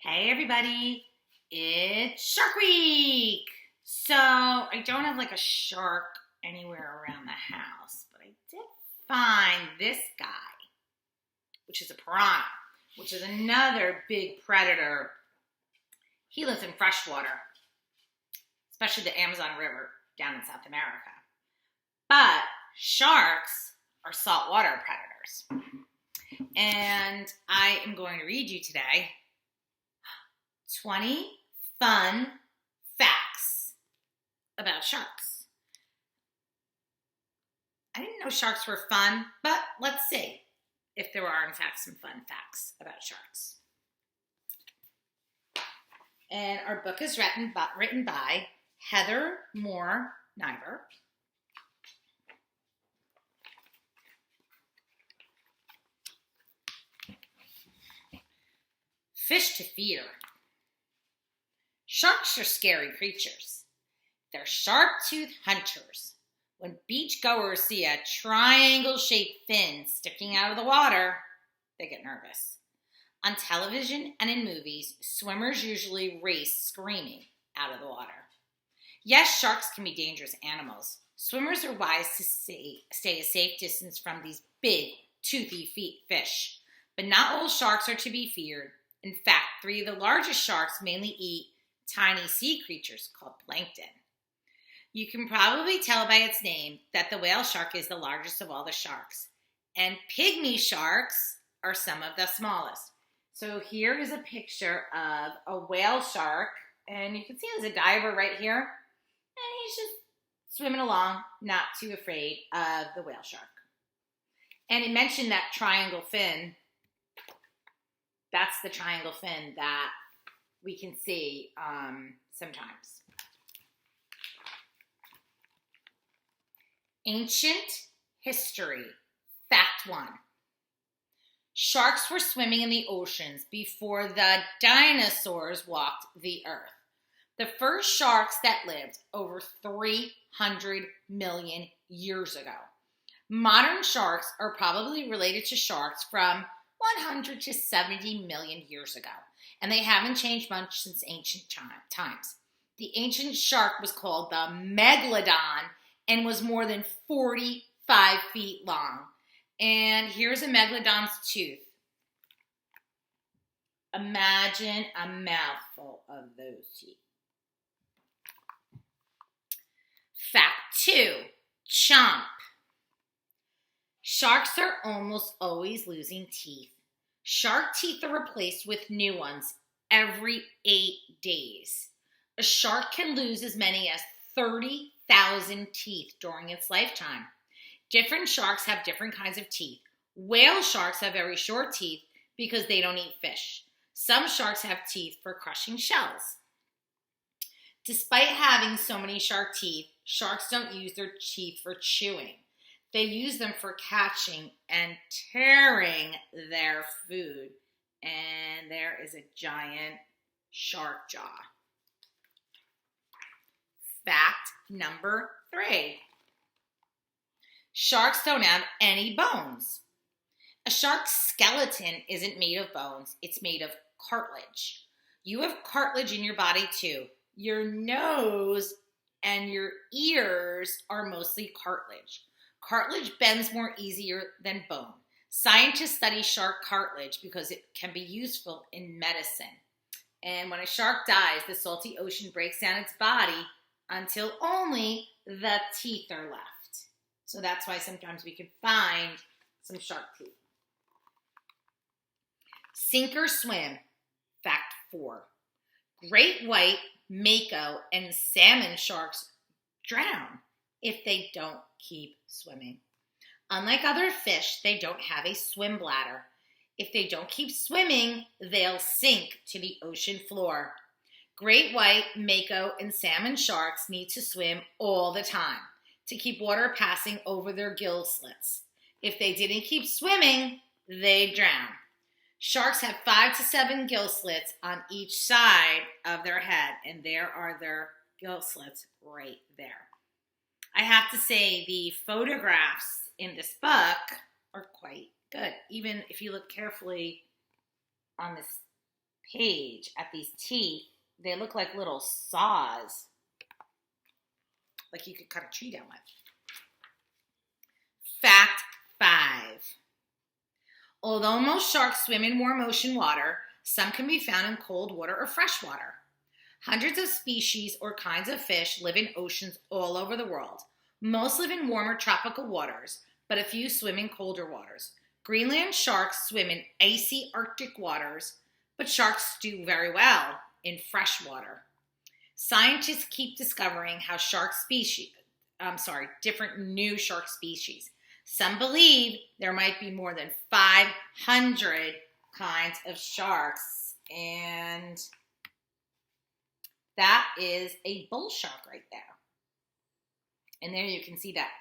Hey everybody, it's Shark Week! So, I don't have like a shark anywhere around the house, but I did find this guy, which is a piranha, which is another big predator. He lives in freshwater, especially the Amazon River down in South America. But sharks are saltwater predators. And I am going to read you today 20 fun facts about sharks. I didn't know sharks were fun, but let's see if there are, in fact, some fun facts about sharks. And our book is written by Heather Moore Niver. Fish to fear. Sharks are scary creatures. They're sharp-toothed hunters. When beachgoers see a triangle-shaped fin sticking out of the water, they get nervous. On television and in movies, swimmers usually race screaming out of the water. Yes, sharks can be dangerous animals. Swimmers are wise to stay a safe distance from these big, toothy fish. But not all sharks are to be feared. In fact, 3 of the largest sharks mainly eat tiny sea creatures called plankton. You can probably tell by its name that the whale shark is the largest of all the sharks. And pygmy sharks are some of the smallest. So here is a picture of a whale shark. And you can see there's a diver right here. And he's just swimming along, not too afraid of the whale shark. And it mentioned that triangle fin. That's the triangle fin that we can see sometimes. Ancient history. Fact 1. Sharks were swimming in the oceans before the dinosaurs walked the earth. The first sharks that lived over 300 million years ago. Modern sharks are probably related to sharks from 100 to 70 million years ago, and they haven't changed much since ancient times. The ancient shark was called the megalodon and was more than 45 feet long. And here's a megalodon's tooth. Imagine a mouthful of those teeth. Fact 2, chomp. Sharks are almost always losing teeth. Shark teeth are replaced with new ones every 8 days. A shark can lose as many as 30,000 teeth during its lifetime. Different sharks have different kinds of teeth. Whale sharks have very short teeth because they don't eat fish. Some sharks have teeth for crushing shells. Despite having so many shark teeth, sharks don't use their teeth for chewing. They use them for catching and tearing their food. And there is a giant shark jaw. Fact number 3. Sharks don't have any bones. A shark's skeleton isn't made of bones. It's made of cartilage. You have cartilage in your body too. Your nose and your ears are mostly cartilage. Cartilage bends more easier than bone. Scientists study shark cartilage because it can be useful in medicine. And when a shark dies, the salty ocean breaks down its body until only the teeth are left. So that's why sometimes we can find some shark teeth. Sink or swim. Fact 4. Great white, Mako, and salmon sharks drown if they don't keep swimming. Unlike other fish, they don't have a swim bladder. If they don't keep swimming, they'll sink to the ocean floor. Great white, Mako, and salmon sharks need to swim all the time to keep water passing over their gill slits. If they didn't keep swimming, they'd drown. Sharks have 5 to 7 gill slits on each side of their head, and there are their gill slits right there. I have to say the photographs in this book are quite good. Even if you look carefully on this page at these teeth, they look like little saws, like you could cut a tree down with. Fact 5. Although most sharks swim in warm ocean water, some can be found in cold water or fresh water. Hundreds of species or kinds of fish live in oceans all over the world. Most live in warmer tropical waters, but a few swim in colder waters. Greenland sharks swim in icy Arctic waters, but sharks do very well in fresh water. Scientists keep discovering different new shark species. Some believe there might be more than 500 kinds of sharks, and that is a bull shark right there. And there you can see that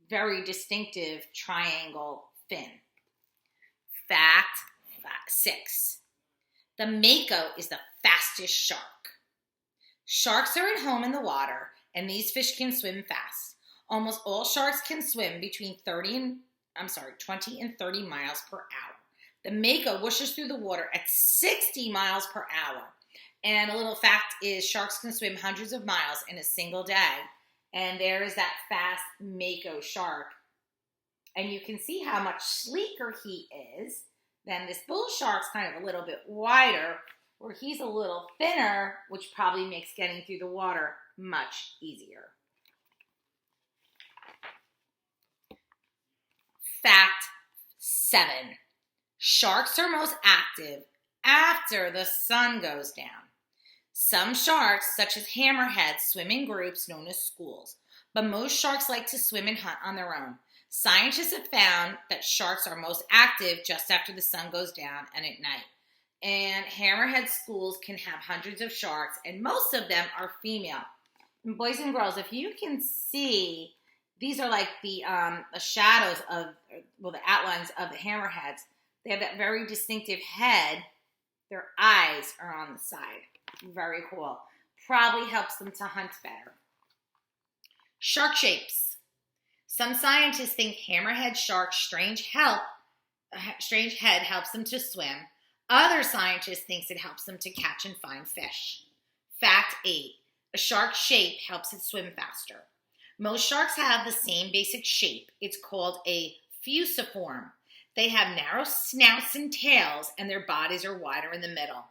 very distinctive triangle fin. Fact 6. The Mako is the fastest shark. Sharks are at home in the water, and these fish can swim fast. Almost all sharks can swim between 20 and 30 miles per hour. The Mako whooshes through the water at 60 miles per hour. And a little fact is sharks can swim hundreds of miles in a single day. And there is that fast Mako shark. And you can see how much sleeker he is than this bull shark's kind of a little bit wider, where he's a little thinner, which probably makes getting through the water much easier. Fact 7. Sharks are most active after the sun goes down. Some sharks, such as hammerheads, swim in groups known as schools, but most sharks like to swim and hunt on their own. Scientists have found that sharks are most active just after the sun goes down and at night. And hammerhead schools can have hundreds of sharks, and most of them are female. And boys and girls, if you can see, these are like the shadows of, the outlines of the hammerheads. They have that very distinctive head. Their eyes are on the side. Very cool. Probably helps them to hunt better. Shark shapes. Some scientists think hammerhead sharks' strange head helps them to swim. Other scientists think it helps them to catch and find fish. Fact 8. A shark's shape helps it swim faster. Most sharks have the same basic shape. It's called a fusiform. They have narrow snouts and tails, and their bodies are wider in the middle.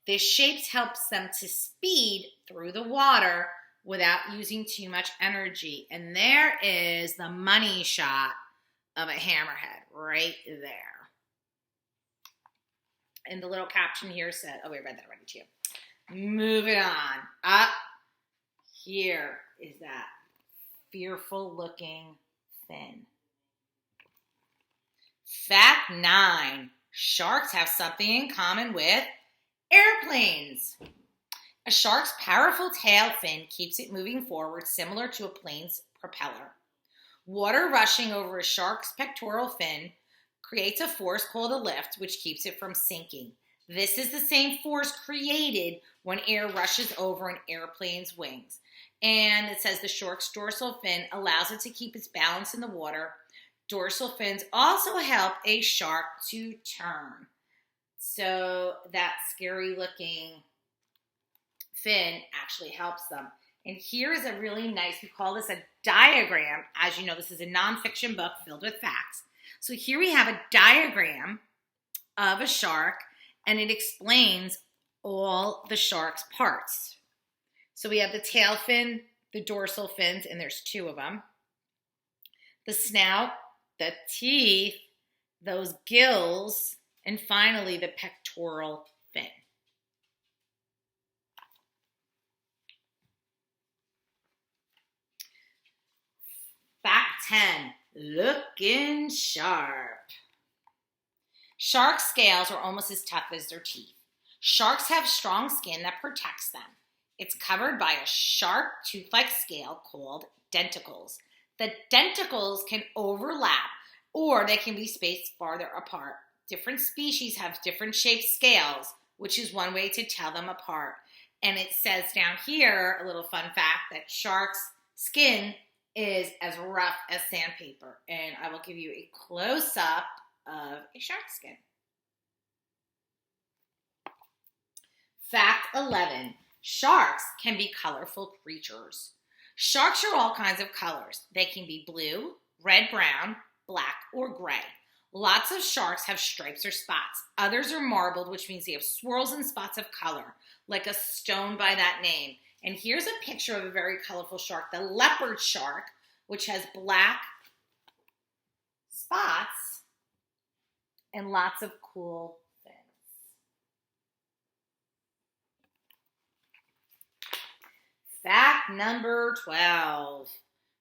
This shape helps them to speed through the water without using too much energy. And there is the money shot of a hammerhead right there. And the little caption here said, we read that already too. Moving on. Up here is that fearful looking fin. Fact 9. Sharks have something in common with airplanes. A shark's powerful tail fin keeps it moving forward, similar to a plane's propeller. Water rushing over a shark's pectoral fin creates a force called a lift, which keeps it from sinking. This is the same force created when air rushes over an airplane's wings. And it says the shark's dorsal fin allows it to keep its balance in the water. Dorsal fins also help a shark to turn. So that scary looking fin actually helps them. And here is a really nice, we call this a diagram. As you know, this is a nonfiction book filled with facts. So here we have a diagram of a shark, and it explains all the shark's parts. So we have the tail fin, the dorsal fins, and there's 2 of them. The snout, the teeth, those gills, and finally the pectoral fin. Fact 10. Looking sharp. Shark scales are almost as tough as their teeth. Sharks have strong skin that protects them. It's covered by a sharp tooth-like scale called denticles. The denticles can overlap, or they can be spaced farther apart. Different species have different shaped scales, which is one way to tell them apart. And it says down here, a little fun fact, that sharks' skin is as rough as sandpaper. And I will give you a close-up of a shark skin. Fact 11. Sharks can be colorful creatures. Sharks are all kinds of colors. They can be blue, red, brown, black, or gray. Lots of sharks have stripes or spots. Others are marbled, which means they have swirls and spots of color, like a stone by that name. And here's a picture of a very colorful shark, the leopard shark, which has black spots and lots of cool fins. Fact number 12.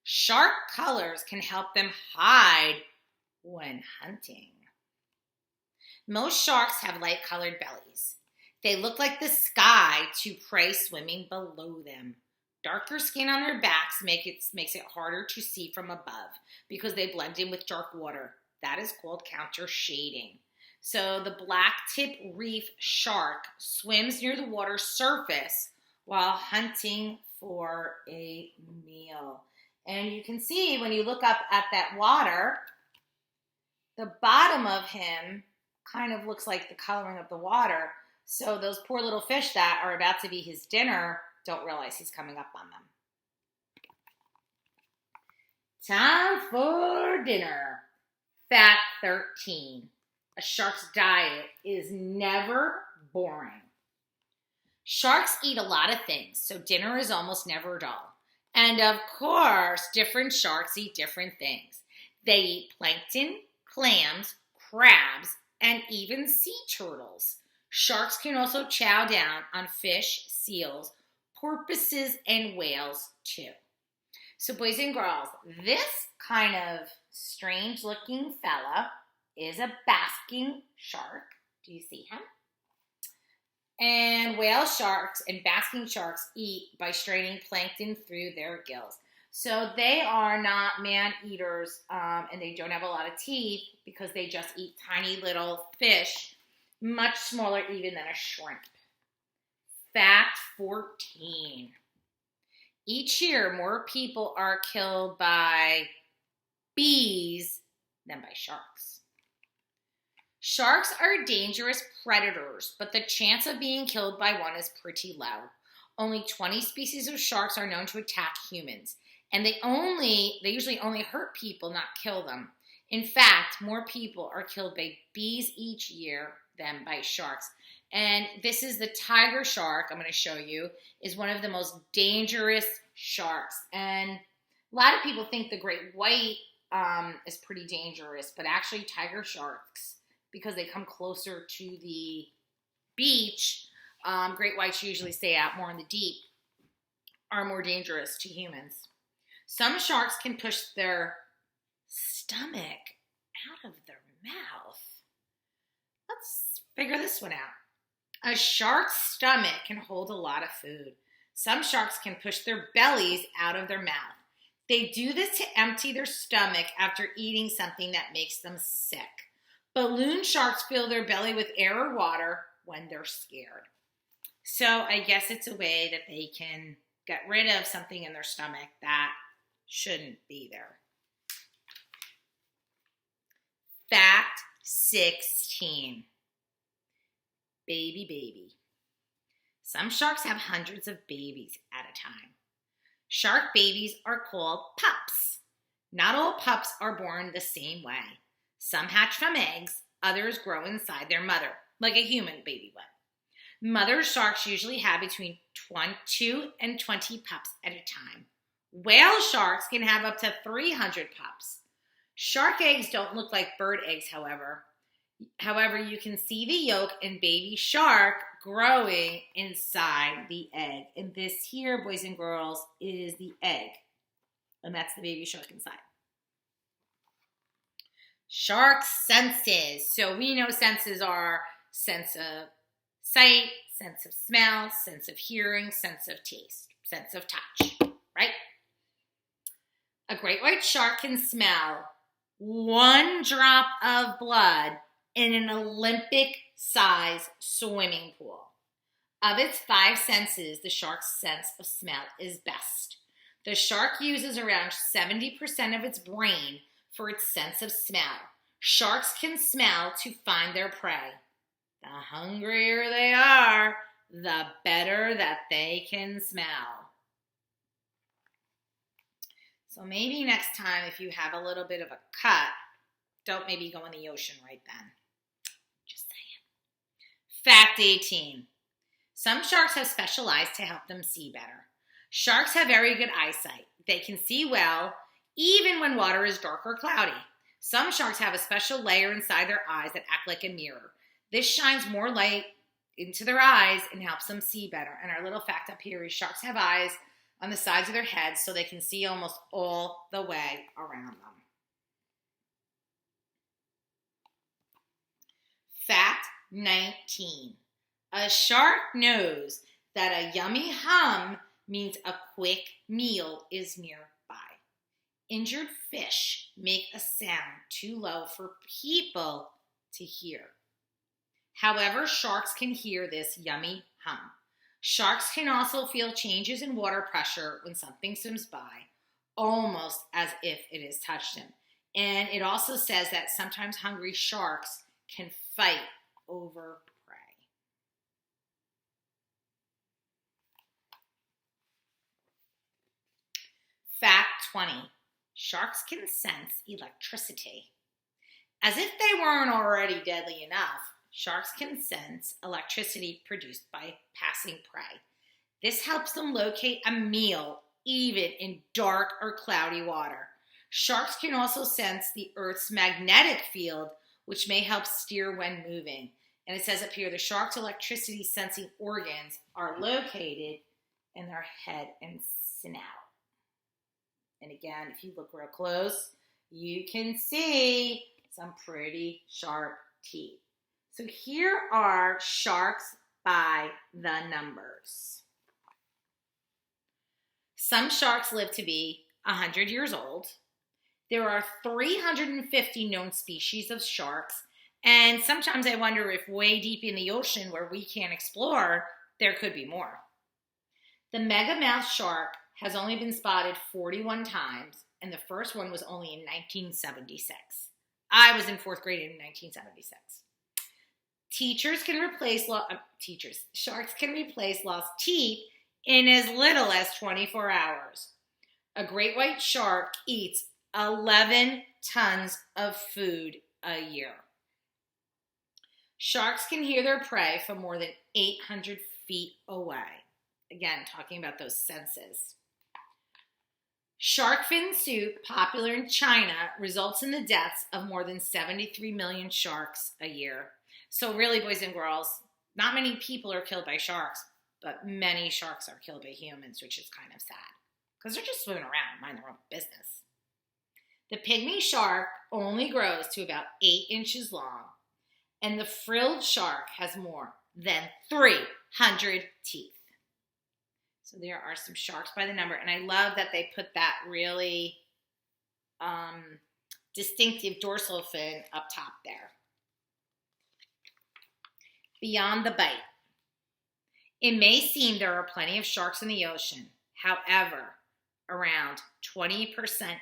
Shark colors can help them hide when hunting. Most sharks have light-colored bellies. They look like the sky to prey swimming below them. Darker skin on their backs makes it harder to see from above because they blend in with dark water. That is called counter shading. So the black-tip reef shark swims near the water surface while hunting for a meal. And you can see when you look up at that water, the bottom of him kind of looks like the coloring of the water. So those poor little fish that are about to be his dinner don't realize he's coming up on them. Time for dinner. Fact 13. A shark's diet is never boring. Sharks eat a lot of things, so dinner is almost never dull. And of course, different sharks eat different things. They eat plankton, clams, crabs, and even sea turtles. Sharks can also chow down on fish, seals, porpoises, and whales too. So boys and girls, this kind of strange looking fella is a basking shark. Do you see him? And whale sharks and basking sharks eat by straining plankton through their gills. So they are not man-eaters, and they don't have a lot of teeth because they just eat tiny little fish, much smaller even than a shrimp. Fact 14. Each year, more people are killed by bees than by sharks. Sharks are dangerous predators, but the chance of being killed by one is pretty low. Only 20 species of sharks are known to attack humans, and they usually only hurt people, not kill them. In fact, more people are killed by bees each year than by sharks. And this is the tiger shark, I'm going to show you, is one of the most dangerous sharks. And a lot of people think the great white is pretty dangerous, but actually tiger sharks, because they come closer to the beach, great whites usually stay out more in the deep, are more dangerous to humans. Some sharks can push their stomach out of their mouth. Let's figure this one out. A shark's stomach can hold a lot of food. Some sharks can push their bellies out of their mouth. They do this to empty their stomach after eating something that makes them sick. Balloon sharks fill their belly with air or water when they're scared. So I guess it's a way that they can get rid of something in their stomach that shouldn't be there. Fact 16. Baby. Some sharks have hundreds of babies at a time. Shark babies are called pups. Not all pups are born the same way. Some hatch from eggs, others grow inside their mother, like a human baby would. Mother sharks usually have between 2 and 20 pups at a time. Whale sharks can have up to 300 pups. Shark eggs don't look like bird eggs, however. However, you can see the yolk and baby shark growing inside the egg. And this here, boys and girls, is the egg. And that's the baby shark inside. Shark senses. So we know senses are sense of sight, sense of smell, sense of hearing, sense of taste, sense of touch, right? A great white shark can smell 1 drop of blood in an Olympic-size swimming pool. Of its 5 senses, the shark's sense of smell is best. The shark uses around 70% of its brain for its sense of smell. Sharks can smell to find their prey. The hungrier they are, the better that they can smell. So maybe next time if you have a little bit of a cut, don't maybe go in the ocean right then. Just saying. Fact 18. Some sharks have special eyes to help them see better. Sharks have very good eyesight. They can see well even when water is dark or cloudy. Some sharks have a special layer inside their eyes that act like a mirror. This shines more light into their eyes and helps them see better. And our little fact up here is sharks have eyes on the sides of their heads so they can see almost all the way around them. Fact 19. A shark knows that a yummy hum means a quick meal is nearby. Injured fish make a sound too low for people to hear. However, sharks can hear this yummy hum. Sharks can also feel changes in water pressure when something swims by, almost as if it has touched them. And it also says that sometimes hungry sharks can fight over prey. Fact 20. Sharks can sense electricity. As if they weren't already deadly enough, sharks can sense electricity produced by passing prey. This helps them locate a meal even in dark or cloudy water. Sharks can also sense the Earth's magnetic field, which may help steer when moving. And it says up here, the shark's electricity sensing organs are located in their head and snout. And again, if you look real close, you can see some pretty sharp teeth. So here are sharks by the numbers. Some sharks live to be 100 years old. There are 350 known species of sharks, and sometimes I wonder if way deep in the ocean where we can't explore, there could be more. The megamouth shark has only been spotted 41 times, and the first one was only in 1976. I was in 4th grade in 1976. Sharks can replace lost teeth in as little as 24 hours. A great white shark eats 11 tons of food a year. Sharks can hear their prey from more than 800 feet away. Again, talking about those senses. Shark fin soup, popular in China, results in the deaths of more than 73 million sharks a year. So really, boys and girls, not many people are killed by sharks, but many sharks are killed by humans, which is kind of sad because they're just swimming around, mind their own business. The pygmy shark only grows to about 8 inches long, and the frilled shark has more than 300 teeth. So there are some sharks by the number, and I love that they put that really distinctive dorsal fin up top there. Beyond the bite. It may seem there are plenty of sharks in the ocean. However, around 20%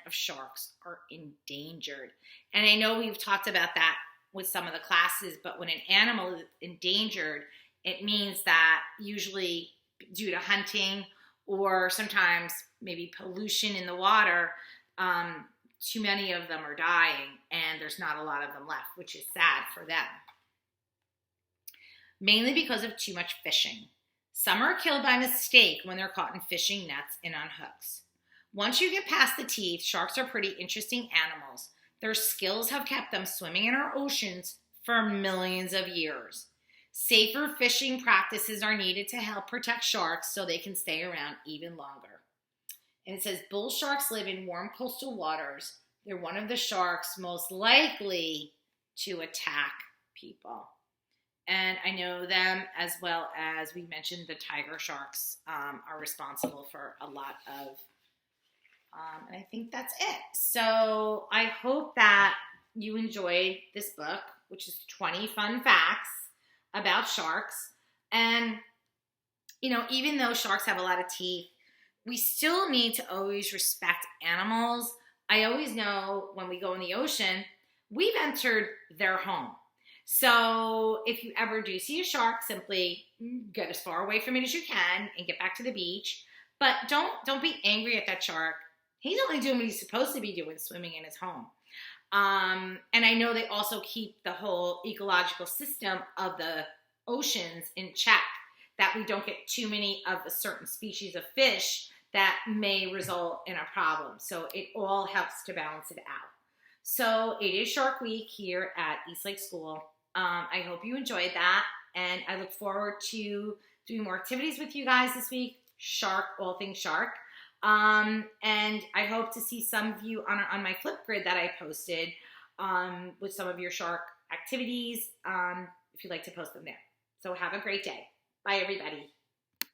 of sharks are endangered. And I know we've talked about that with some of the classes, but when an animal is endangered, it means that usually due to hunting or sometimes maybe pollution in the water, too many of them are dying and there's not a lot of them left, which is sad for them. Mainly because of too much fishing. Some are killed by mistake when they're caught in fishing nets and on hooks. Once you get past the teeth, sharks are pretty interesting animals. Their skills have kept them swimming in our oceans for millions of years. Safer fishing practices are needed to help protect sharks so they can stay around even longer. And it says bull sharks live in warm coastal waters. They're one of the sharks most likely to attack people. And I know them as well as we mentioned the tiger sharks are responsible for a lot of, and I think that's it. So I hope that you enjoyed this book, which is 20 fun facts about sharks. And, you know, even though sharks have a lot of teeth, we still need to always respect animals. I always know when we go in the ocean, we've entered their home. So if you ever do see a shark, simply get as far away from it as you can and get back to the beach. But don't be angry at that shark. He's only doing what he's supposed to be doing, swimming in his home. And I know they also keep the whole ecological system of the oceans in check, that we don't get too many of a certain species of fish that may result in a problem. So it all helps to balance it out. So it is Shark Week here at Eastlake School. I hope you enjoyed that, and I look forward to doing more activities with you guys this week. All things shark. And I hope to see some of you on my Flipgrid that I posted with some of your shark activities, if you'd like to post them there. So have a great day. Bye, everybody.